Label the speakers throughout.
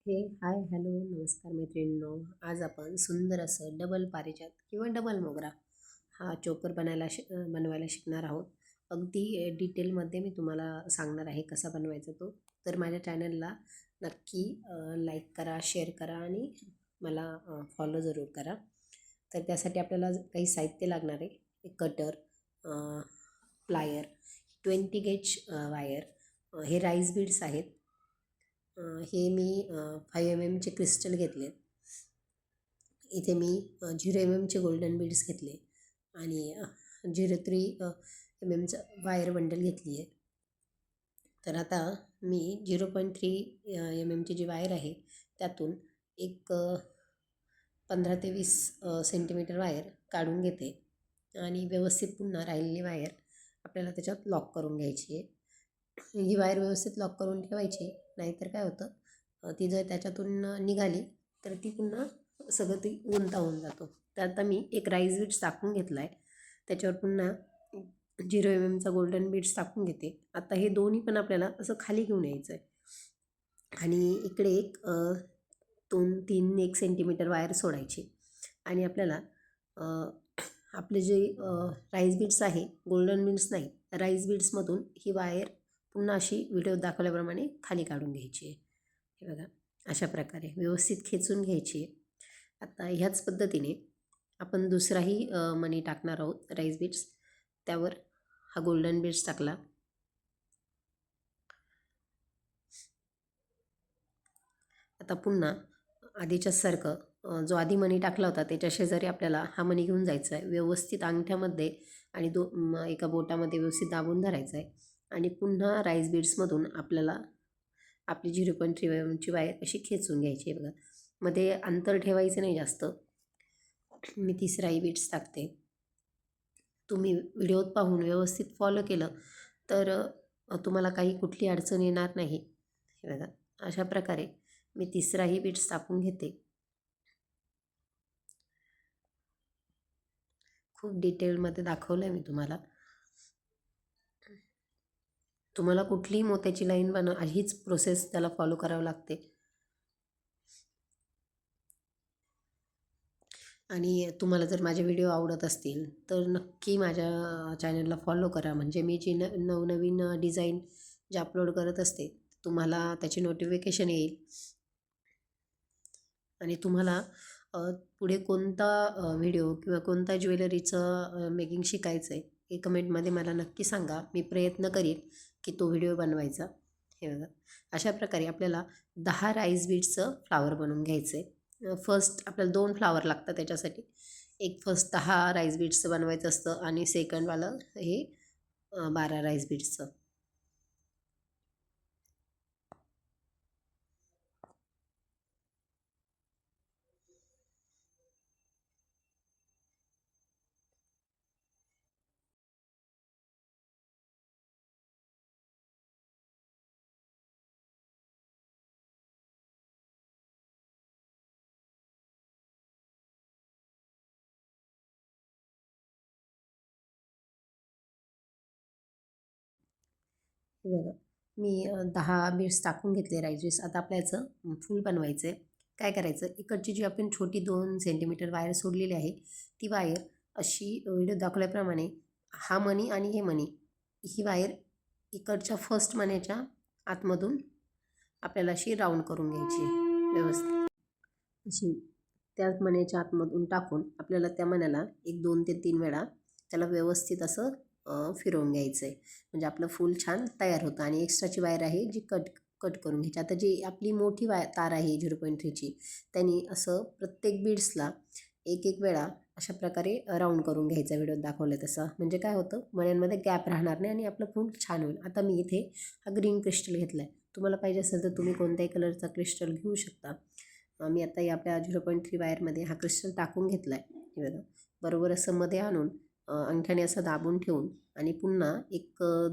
Speaker 1: Hi hello नमस्कार मैत्रिणींनो. आज आपण सुंदर असं डबल पारिजात किंवा डबल मोगरा हा चोकर बनवायला शिकणार आहोत. अगदी डिटेलमध्ये मी तुम्हाला सांगणार आहे कसा बनवायचा तो. तर माझ्या चॅनलला नक्की लाईक करा, शेअर करा आणि मला फॉलो जरूर करा. तर त्यासाठी आपल्याला काही साहित्य लागणार आहे. एक कटर, प्लायर, 20 गेज वायर, हे राईस बीड्स आहेत. हे मी 5 mm क्रिस्टल घेतले. इथे मी 0 mm गोल्डन बीड्स घेतले आणि 0.3 mm वायर बंडल घेतली आहे. तर आता मी 0.3 mm जी वायर आहे त्यातून एक 15 ते 20 सेंटीमीटर वायर काढून घेते आणि व्यवस्थित पुन्हा राहिलेली वायर आपल्याला त्याच्यात लॉक करून घ्यायची आहे. ही वायर व्यवस्थित लॉक करून ठेवायची, नाहीतर काय होतं ती जर त्याच्यातून निघाली तर ती पुन्हा सगळं ती गुंतावून जातो. तर आता मी एक राईस बीड्स टाकून घेतला आहे, त्याच्यावर पुन्हा 0 mm गोल्डन बीड्स टाकून घेते. आता हे दोन्ही पण आपल्याला असं खाली घेऊन यायचं आहे आणि इकडे एक 1 सेंटीमीटर वायर सोडायची आणि आपल्याला आपले जे राईस बीड्स आहे, गोल्डन बीड्स नाही, राईस बीड्समधून ही वायर पुन्हा अशी व्हिडिओ दाखवल्याप्रमाणे खाली काढून घ्यायची आहे. हे बघा, अशा प्रकारे व्यवस्थित खेचून घ्यायची आहे. आता ह्याच पद्धतीने आपण दुसराही मणी टाकणार आहोत राईस बीड्स. त्यावर हा गोल्डन बीड्स टाकला. आता पुन्हा आधीच्याच सारखं जो आधी मणी टाकला होता त्याच्या शेजारी आपल्याला हा मणी घेऊन जायचा आहे. व्यवस्थित अंगठ्यामध्ये आणि एका बोटामध्ये व्यवस्थित दाबून धरायचा आहे आणि पुन्हा राईस बीड्समधून आपल्याला आपली 0.3 वायर अशी खेचून घ्यायची आहे. बघा, मध्ये अंतर ठेवायचं नाही जास्त. मी तिसराही बीड्स टाकते. तुम्ही व्हिडिओत पाहून व्यवस्थित फॉलो केलं तर तुम्हाला काही कुठली अडचण येणार नाही. हे बघा, अशा प्रकारे मी तिसराही बीड्स टाकून घेते. खूप डिटेलमध्ये दाखवलं आहे मी तुम्हाला. तुम्हाला कुठलीही मोत्याची लाईन हीच प्रोसेस त्याला फॉलो करावं लागते. आणि तुम्हाला जर माझे व्हिडिओ आवडत असतील तर नक्की माझ्या चॅनलला फॉलो करा, म्हणजे मी जी नवनवीन डिझाईन जे अपलोड करत असते तुम्हाला त्याची नोटिफिकेशन येईल. आणि तुम्हाला पुढे कोणता व्हिडिओ किंवा कोणता ज्वेलरीचं मेकिंग शिकायचं आहे हे कमेंटमध्ये मला नक्की सांगा. मी प्रयत्न करीन की तो व्हिडिओ बनवायचा. हे बघा, अशा प्रकारे आपल्याला 10 राईस बीड्सचं फ्लावर बनवून घ्यायचं आहे. फर्स्ट आपल्याला 2 फ्लावर लागतात त्याच्यासाठी. एक फर्स्ट 10 राईस बीड्सचं बनवायचं असतं आणि सेकंडवालं हे 12 राईस बीड्सचं. हे बघा, मी 10 बीड्स टाकून घेतले राईस बीड्स. आता आपल्या याचं फूल बनवायचं आहे. काय करायचं, इकडची जी आपण छोटी 2 सेंटीमीटर वायर सोडलेली आहे ती वायर अशी व्हिडिओ दाखवल्याप्रमाणे हा मणी आणि हे मणी, ही वायर इकडच्या फर्स्ट मण्याच्या आतमधून आपल्याला अशी राऊंड करून घ्यायची आहे व्यवस्थित. अशी त्याच मण्याच्या आतमधून टाकून आपल्याला त्या मण्याला 2 ते 3 वेळा त्याला व्यवस्थित असं फिरवून घ्यायचं आहे, म्हणजे आपलं फूल छान तयार होतं. आणि एक्स्ट्राची वायर आहे जी कट कट करून घ्यायची. आता जी आपली मोठी तार आहे 0.3ची, त्यांनी असं प्रत्येक बीड्सला एक वेळा अशा प्रकारे राऊंड करून घ्यायचा व्हिडिओत दाखवलं तसं. म्हणजे काय होतं, मण्यांमध्ये गॅप राहणार नाही आणि आपलं फूल छान होईल. आता मी इथे हा ग्रीन क्रिस्टल घेतला आहे. तुम्हाला पाहिजे असेल तर तुम्ही कोणत्याही कलरचा क्रिस्टल घेऊ शकता. मी आता या आपल्या 0.3 वायरमध्ये हा क्रिस्टल टाकून घेतला आहे. हे बघा, बरोबर असं मध्ये आणून अंगठ्याने असं दाबून ठेवून आणि पुन्हा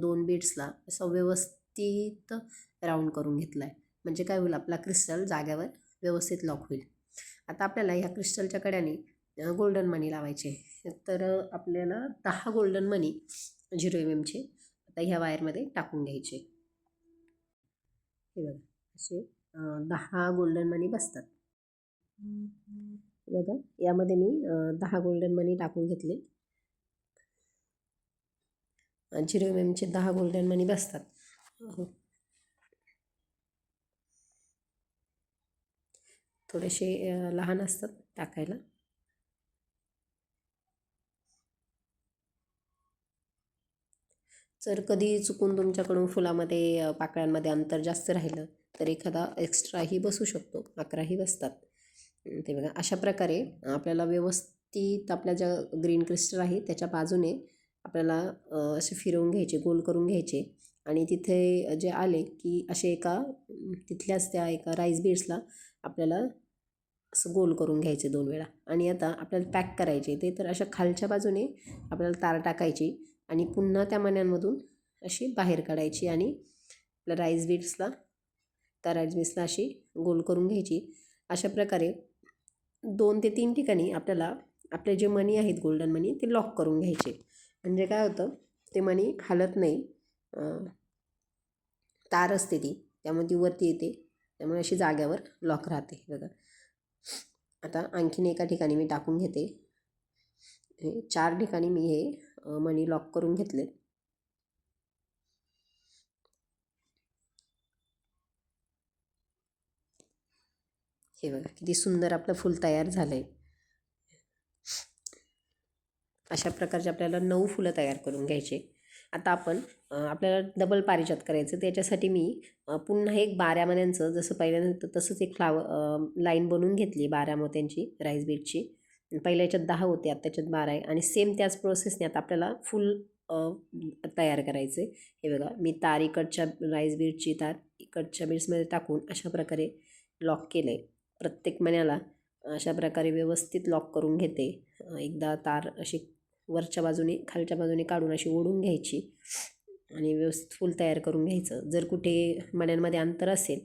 Speaker 1: 2 बीड्सला असं व्यवस्थित राऊंड करून घेतला आहे. म्हणजे काय होईल, आपला क्रिस्टल जाग्यावर व्यवस्थित लॉक होईल. आता आपल्याला ह्या क्रिस्टलच्या कड्याने गोल्डन मणी लावायचे. तर आपल्याला 10 गोल्डन मणी 0 mmचे आता ह्या वायरमध्ये टाकून घ्यायचे. हे बघा, असे 10 गोल्डन मनी बसतात. बघा यामध्ये मी 10 गोल्डन मनी टाकून घेतले. 0 mm चे 10 गोल्डन मनी बसतात. थोडेसे लहान असतात टाकायला. जर कधी चुकून तुमच्याकडून फुलामध्ये पाकळ्यांमध्ये अंतर जास्त राहिलं तर एखादा एक्स्ट्राही बसू शकतो, 11ही बसतात. ते बघा अशा प्रकारे आपल्याला व्यवस्थित आपल्या ज्या ग्रीन क्रिस्टल आहे त्याच्या बाजूने आपल्याला असे फिरवून घ्यायचे, गोल करून घ्यायचे आणि तिथे जे आले की असे एका तिथल्याच त्या एका राईस बीड्सला आपल्याला असं गोल करून घ्यायचे 2 वेळा. आणि आता आपल्याला पॅक करायचे ते तर अशा खालच्या बाजूने आपल्याला तार टाकायची आणि पुन्हा त्या मण्यांमधून अशी बाहेर काढायची आणि आपल्या राईस बीड्सला अशी गोल करून घ्यायची. अशा प्रकारे 2 ते 3 ठिकाणी आपल्याला आपले जे मणी आहेत गोल्डन मनी ते लॉक करून घ्यायचे. म्हणजे काय होतं ते मणी हालत नाही, तार असते ती त्यामुळे ती वरती येते, त्यामुळे अशी जाग्यावर लॉक राहते. बघा आता आणखीन एका ठिकाणी मी टाकून घेते. 4 ठिकाणी मी हे मणी लॉक करून घेतले. हे बघा किती सुंदर आपलं फूल तयार झालं आहे. अशा प्रकारचे आपल्याला 9 फुलं तयार करून घ्यायचे. आता आपण आपल्याला डबल पारिजात करायचं. त्याच्यासाठी मी पुन्हा एक 12 मण्यांचं जसं पहिल्यांदा तसंच एक लाईन बनवून घेतली 12 मोत्यांची राईस बीडची. पहिल्या याच्यात 10 होते, आता त्याच्यात 12 आहे आणि सेम त्याच प्रोसेसने आता आपल्याला फुल तयार करायचे. हे बघा मी तार इकडच्या राईस बीडची तार इकडच्या बीड्समध्ये टाकून अशा प्रकारे लॉक केलं आहे. प्रत्येक मण्याला अशा प्रकारे व्यवस्थित लॉक करून घेते. एकदा तार अशी वरच्या बाजूने खालच्या बाजूने काढून अशी ओढून घ्यायची आणि व्यवस्थित फूल तयार करून घ्यायचं. जर कुठे मण्यांमध्ये अंतर असेल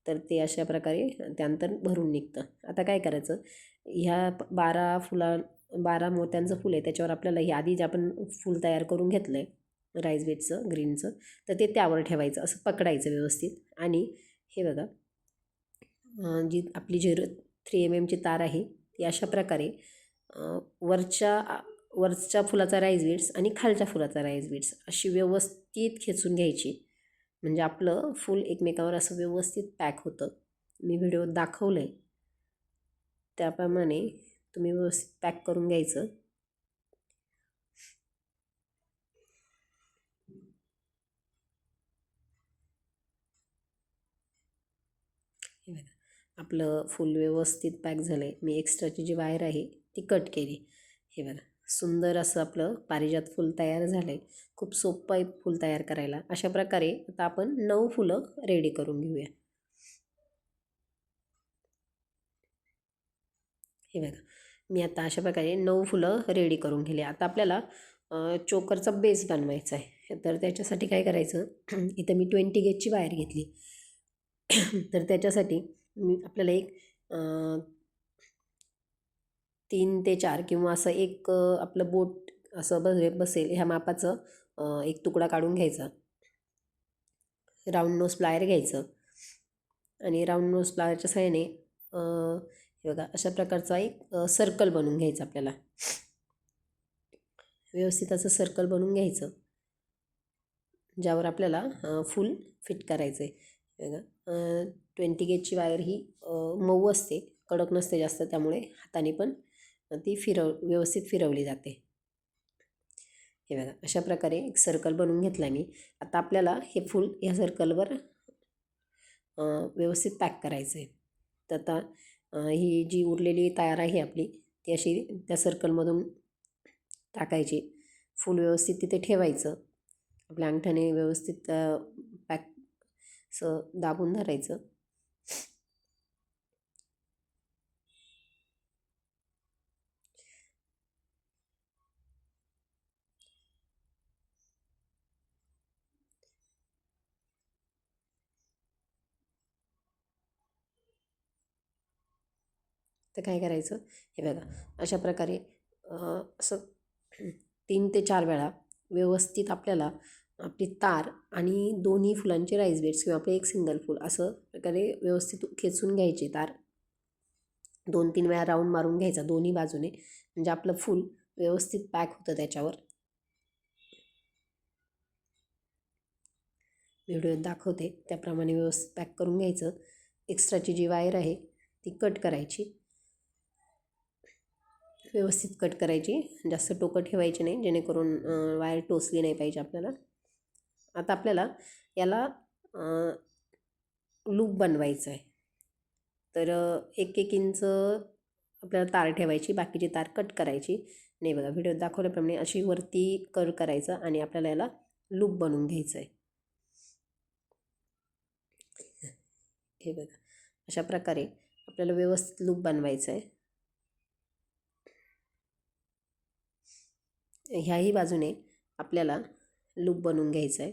Speaker 1: तर ते अशा प्रकारे ते अंतर भरून निघतं. आता काय करायचं, ह्या 12 मोत्यांचं फूल आहे त्याच्यावर आपल्याला हे आधी जे आपण फूल तयार करून घेतलं आहे राईस बीडचं ग्रीनचं तर ते त्यावर ठेवायचं, असं पकडायचं व्यवस्थित. आणि हे बघा जी आपली 3 mm ची तार आहे ती अशा प्रकारे वरच्या फुलाचा राईस बीड्स आणि खालच्या फुलाचा राईस बीड्स अशी व्यवस्थित खेचून घ्यायची. म्हणजे आपलं फूल एकमेकावर असं व्यवस्थित पॅक होतं. मी व्हिडिओत दाखवलं आहे त्याप्रमाणे तुम्ही व्यवस्थित पॅक करून घ्यायचं. हे बघा आपलं फूल व्यवस्थित पॅक झालं आहे. मी एक्स्ट्राची जी वायर आहे ती कट केली. हे बघा सुंदर असं आपलं पारिजात फूल तयार झालं आहे. खूप सोपं आहे फूल तयार करायला. अशा प्रकारे आता आपण 9 फुलं रेडी करून घेऊया. हे बघा मी आता अशा प्रकारे 9 फुलं रेडी करून घेतली. आता आपल्याला चोकरचा बेस बनवायचा आहे. तर त्याच्यासाठी काय करायचं इथं मी 20 गेजची वायर घेतली. तर त्याच्यासाठी आपल्याला एक 3 ते 4 किंवा असं एक आपलं बोट असं बसेल ह्या मापाचं एक तुकडा काढून घ्यायचा. राऊंड नोज प्लायर घ्यायचं आणि राऊंड नोज प्लायरच्या सहाय्याने हे बघा अशा प्रकारचा एक सर्कल बनवून घ्यायचं. आपल्याला व्यवस्थित असं सर्कल बनवून घ्यायचं ज्यावर आपल्याला फूल फिट करायचं आहे. बघा 20 गेजची वायर ही मऊ असते, कडक नसते जास्त, त्यामुळे हाताने पण ती व्यवस्थित फिरवली जाते. हे बघा अशा प्रकारे एक सर्कल बनवून घेतला मी. आता आपल्याला हे फूल ह्या सर्कलवर व्यवस्थित पॅक करायचं आहे. तर आता ही जी उरलेली तयार आहे आपली ती अशी त्या सर्कलमधून टाकायची. फूल व्यवस्थित तिथे ठेवायचं. आपल्या अंगठ्याने व्यवस्थित पॅक असं दाबून धरायचं. तर काय करायचं, हे बघा अशा प्रकारे असं 3 ते 4 वेळा व्यवस्थित आपल्याला आपली तार आणि दोन्ही फुलांचे राईस बेड्स किंवा आपले एक सिंगल फूल असं प्रकारे व्यवस्थित खेचून घ्यायची तार. 2-3 वेळा राऊंड मारून घ्यायचा दोन्ही बाजूने, म्हणजे आपलं फूल व्यवस्थित पॅक होतं त्याच्यावर. व्हिडिओत दाखवते त्याप्रमाणे व्यवस्थित पॅक करून घ्यायचं. एक्स्ट्राची जी वायर आहे ती कट करायची, व्यवस्थित कट करायची, जास्त टोकं ठेवायची नाही जेणेकरून वायर टोचली नाही पाहिजे आपल्याला. आता आपल्याला याला लूप बनवायचं आहे, तर 1-1 इंच आपल्याला तार ठेवायची, बाकीची तार कट करायची. नाही बघा व्हिडिओत दाखवल्याप्रमाणे अशी वरती कर करायचं आणि आपल्याला याला लूप बनवून घ्यायचं आहे. हे बघा अशा प्रकारे आपल्याला व्यवस्थित लूप बनवायचं आहे. ह्याही बाजूने आपल्याला लूप बनवून घ्यायचं आहे.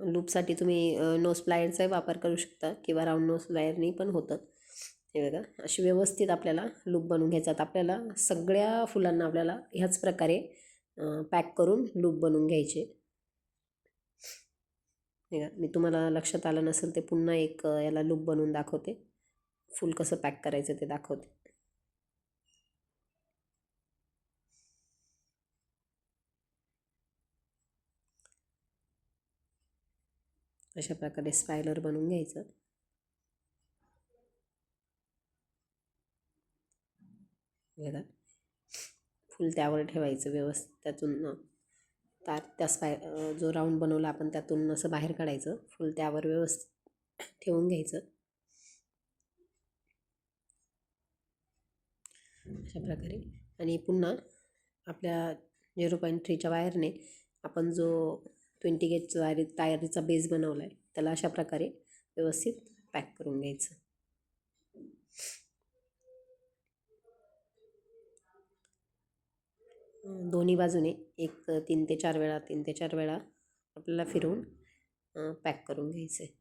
Speaker 1: लूपसाठी तुम्ही नोज प्लायरचाही वापर करू शकता किंवा राऊंड नोज प्लायरनी पण होतं. हे बघा अशी व्यवस्थित आपल्याला लूप बनवून घ्यायचा. आपल्याला सगळ्या फुलांना आपल्याला ह्याच प्रकारे पॅक करून लूप बनवून घ्यायचे. हे बघा मी तुम्हाला लक्षात आलं नसेल ते पुन्हा एक याला लूप बनवून दाखवते, फुल कसं पॅक करायचं ते दाखवते. अशा प्रकारे स्पायरल बनवून घ्यायचं. बघा फुल त्यावर ठेवायचं व्यवस्थित, त्यातून तार त्या जो राऊंड बनवला आपण त्यातून असं बाहेर काढायचं, फुल त्यावर व्यवस्थित ठेवून घ्यायचं. अशा प्रकारे आणि पुन्हा आपल्या 0.3च्या वायरने आपण जो 20 गेजचा तायरीचा बेस बनवला आहे त्याला अशा प्रकारे व्यवस्थित पॅक करून घ्यायचं. दोन्ही बाजूने 3 ते 4 वेळा आपल्याला फिरवून पॅक करून घ्यायचं आहे.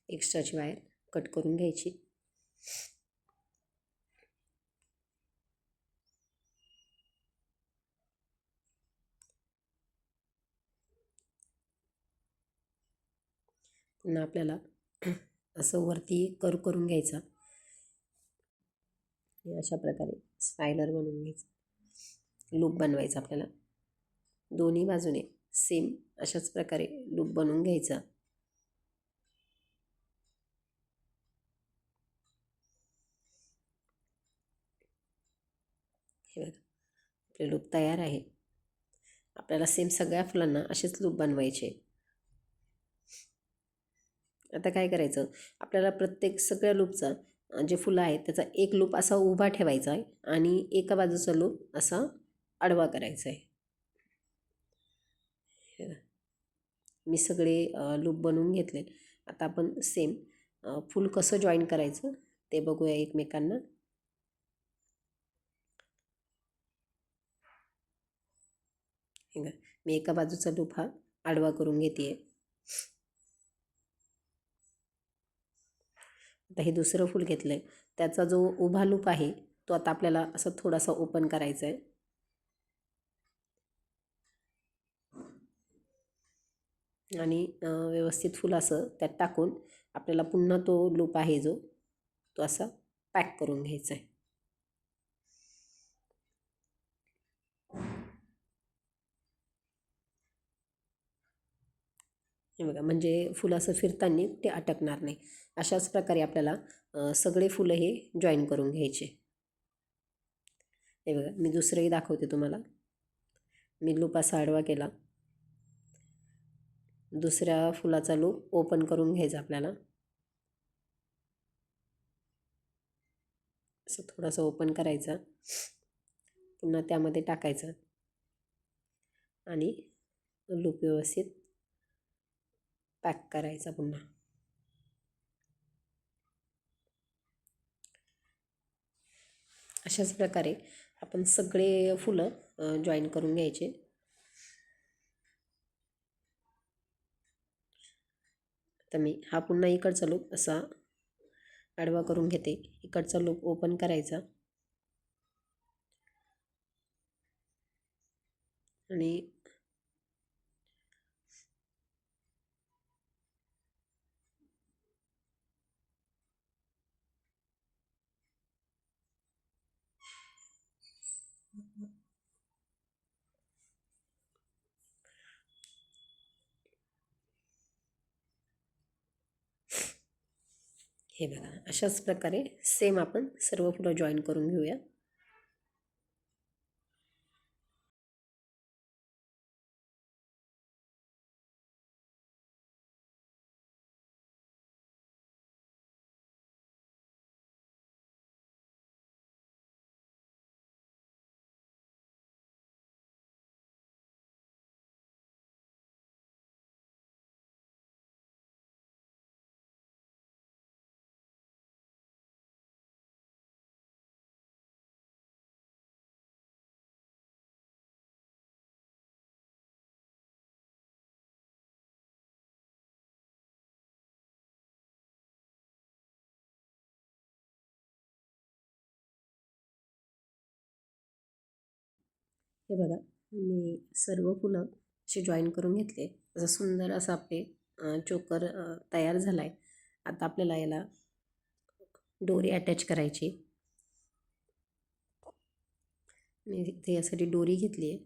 Speaker 1: एक्स्ट्राची वायर कट करून घ्यायची. पुन्हा आपल्याला असं वरती कर करून घ्यायचा. अशा प्रकारे स्पायरल बनवून घ्यायचं. लूप बनवायचा आपल्याला दोन्ही बाजूने सेम अशाच प्रकारे लूप बनवून घ्यायचा. हे बघा आपले लूप तयार आहे. आपल्याला सेम सगळ्या फुलांना असेच लूप बनवायचे. आता काय करायचं, आपल्याला प्रत्येक सगळ्या लूपचा जे फुलं आहेत त्याचा एक लूप असा उभा ठेवायचा आहे आणि एका बाजूचा लूप असा आडवा करायचा आहे. मी सगळे लूप बनवून घेतले. आता आपण सेम फूल कसं जॉईन करायचं ते बघूया एकमेकांना. हे बघा मी एका बाजूचा लूप हा आडवा करून घेते. आता हे दुसरं फूल घेतलं आहे त्याचा जो उभा लूप आहे तो आता आपल्याला असं थोडासा ओपन करायचा आहे. आणि व्यवस्थित फुल असं त्यात टाकून आपल्याला पुन्हा तो लूप आहे जो तो असा पॅक करून घ्यायचा आहे. हे बघा म्हणजे फुलं असं फिरताना ते अटकणार नाही. अशाच प्रकारे आपल्याला सगळे फुलं हे जॉईन करून घ्यायचे. हे बघा मी दुसरंही दाखवते तुम्हाला. मी लूप असा आडवा केला, दुसऱ्या फुलाचा लूप ओपन करून घ्यायचा आपल्याला. असं थोडंसं ओपन करायचं, पुन्हा त्यामध्ये टाकायचं आणि लूप व्यवस्थित पॅक करायचा पुन्हा. अशाच प्रकारे आपण सगळे फुलं जॉईन करून घ्यायचे. तर मी हा पुन्हा इकडचा लूप असा आडवा करून घेते. इकडचा लूप ओपन करायचा आणि हे बघा अशाच प्रकारे सेम आपण सर्व फुलं जॉईन करून घेऊया. हे बघा मी सर्व फुलं असे जॉईन करून घेतले. असं सुंदर असं आपले चोकर तयार झाला आहे. आता आपल्याला याला दोरी अटॅच करायची. मी इथे यासाठी दोरी घेतली आहे.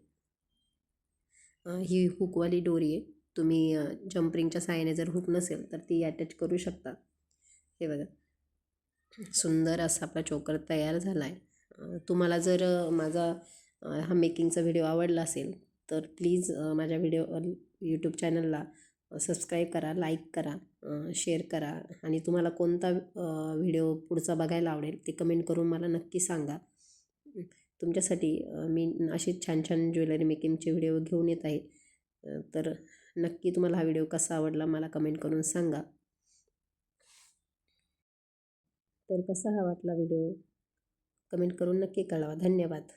Speaker 1: ही हुकवाली दोरी आहे. तुम्ही जम्परिंगच्या साहाय्याने जर हुक नसेल तर ती अटॅच करू शकता. हे बघा सुंदर असा आपला चोकर तयार झाला आहे. तुम्हाला जर माझा हा मेकिंगचा व्हिडिओ आवडला असेल तर प्लीज माझ्या यूट्यूब चॅनलला सबस्क्राईब करा, लाईक करा, शेअर करा आणि तुम्हाला कोणता व्हिडिओ पुढचा बघायला आवडेल ते कमेंट करून मला नक्की सांगा. तुमच्यासाठी मी अशीच छान छान ज्वेलरी मेकिंगचे व्हिडिओ घेऊन येत आहे. तर नक्की तुम्हाला हा व्हिडिओ कसा आवडला मला कमेंट करून सांगा. तर कसा हा वाटला व्हिडिओ कमेंट करून नक्की कळवा. धन्यवाद.